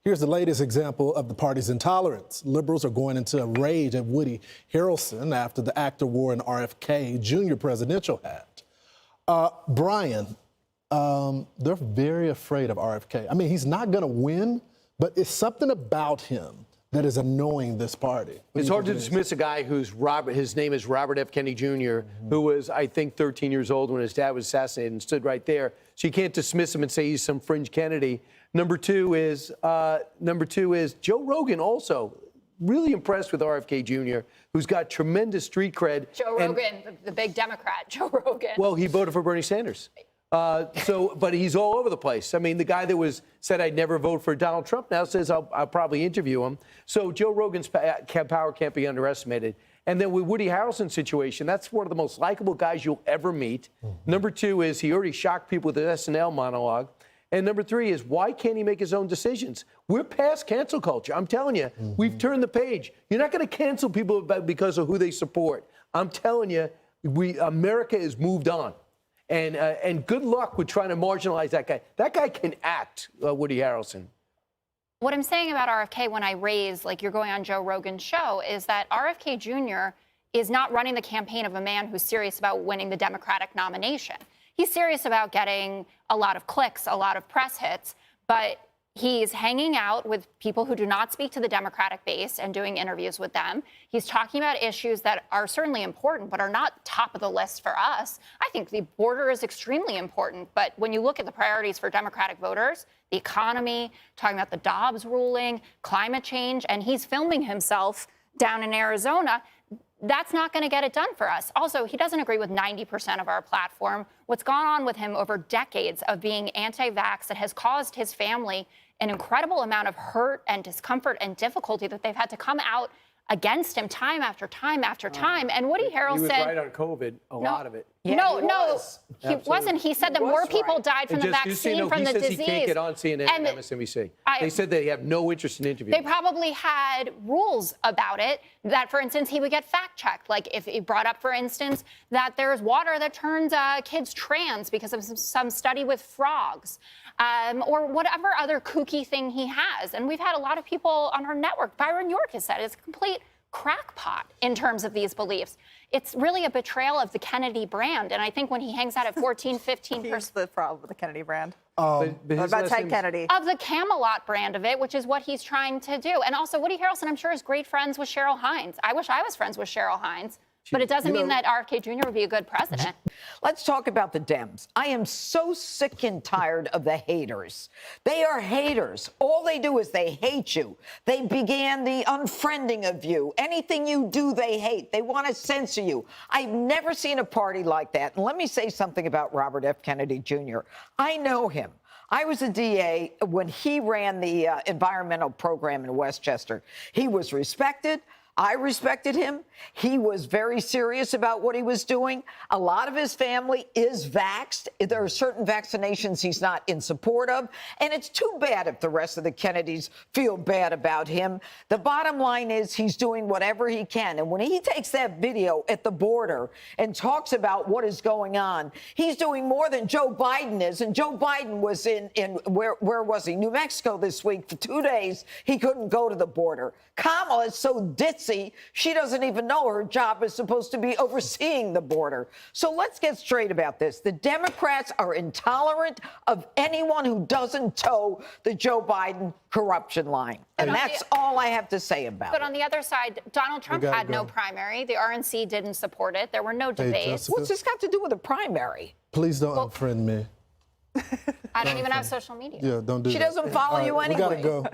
Here's the latest example of the party's intolerance. Liberals are going into a rage at Woody Harrelson after the actor wore an RFK Jr. presidential hat. Brian, they're very afraid of RFK. I mean, he's not going to win, but it's something about him that is annoying this party. It's hard to dismiss a guy his name is Robert F. Kennedy Jr., who was, I think, 13 years old when his dad was assassinated and stood right there. So you can't dismiss him and say he's some fringe Kennedy. Number two is Joe Rogan also. Really impressed with RFK Jr., who's got tremendous street cred. Joe Rogan, the big Democrat, Joe Rogan. Well, he voted for Bernie Sanders. But he's all over the place. I mean, the guy that said I'd never vote for Donald Trump now says I'll probably interview him. So Joe Rogan's power can't be underestimated. And then with Woody Harrelson's situation, that's one of the most likable guys you'll ever meet. Number two is he already shocked people with his SNL monologue. And number three is, why can't he make his own decisions? We're past cancel culture. I'm telling you, we've turned the page. You're not going to cancel people because of who they support. I'm telling you, America has moved on. And good luck with trying to marginalize that guy. That guy can act, Woody Harrelson. What I'm saying about RFK when I raise, like you're going on Joe Rogan's show, is that RFK Jr. is not running the campaign of a man who's serious about winning the Democratic nomination. He's serious about getting a lot of clicks, a lot of press hits, but he's hanging out with people who do not speak to the Democratic base and doing interviews with them. He's talking about issues that are certainly important, but are not top of the list for us. I think the border is extremely important, but when you look at the priorities for Democratic voters, the economy, talking about the Dobbs ruling, climate change, and he's filming himself down in Arizona, that's not going to get it done for us. Also, he doesn't agree with 90% of our platform. What's gone on with him over decades of being anti-vax that has caused his family an incredible amount of hurt and discomfort and difficulty that they've had to come out against him time after time after time. And Woody Harrelson... He was right on COVID, a lot of it. Yeah, he wasn't. He said that more people died from the vaccine from the disease. He says he can't get on CNN and MSNBC. They said they have no interest in interviewing. They probably had rules about it that, for instance, he would get fact-checked. Like if he brought up, for instance, that there's water that turns kids trans because of some study with frogs, or whatever other kooky thing he has. And we've had a lot of people on our network. Byron York has said it's a complete crackpot in terms of these beliefs. It's really a betrayal of the Kennedy brand. And I think when he hangs out at 14, 15%. Here's the problem with the Kennedy brand. But what about Ted Kennedy? Of the Camelot brand of it, which is what he's trying to do. And also, Woody Harrelson, I'm sure, is great friends with Cheryl Hines. I wish I was friends with Cheryl Hines. But it doesn't mean that RFK Jr. would be a good president. Let's talk about the Dems. I am so sick and tired of the haters. They are haters. All they do is they hate you. They began the unfriending of you. Anything you do, they hate. They want to censor you. I've never seen a party like that. And let me say something about Robert F. Kennedy Jr. I know him. I was a DA when he ran the environmental program in Westchester. He was respected. I respected him. He was very serious about what he was doing. A lot of his family is vaxxed. There are certain vaccinations he's not in support of. And it's too bad if the rest of the Kennedys feel bad about him. The bottom line is he's doing whatever he can. And when he takes that video at the border and talks about what is going on, he's doing more than Joe Biden is. And Joe Biden was where was he? New Mexico this week for 2 days. He couldn't go to the border. Kamala is so ditzy, she doesn't even know her job is supposed to be overseeing the border. So let's get straight about this. The Democrats are intolerant of anyone who doesn't toe the Joe Biden corruption line. And that's all I have to say about it. But on the other side, Donald Trump had no primary. The RNC didn't support it. There were no debates. What's this got to do with a primary? Please don't unfriend me. I don't even have social media. Yeah, don't do that. She doesn't follow you anyway. We gotta go.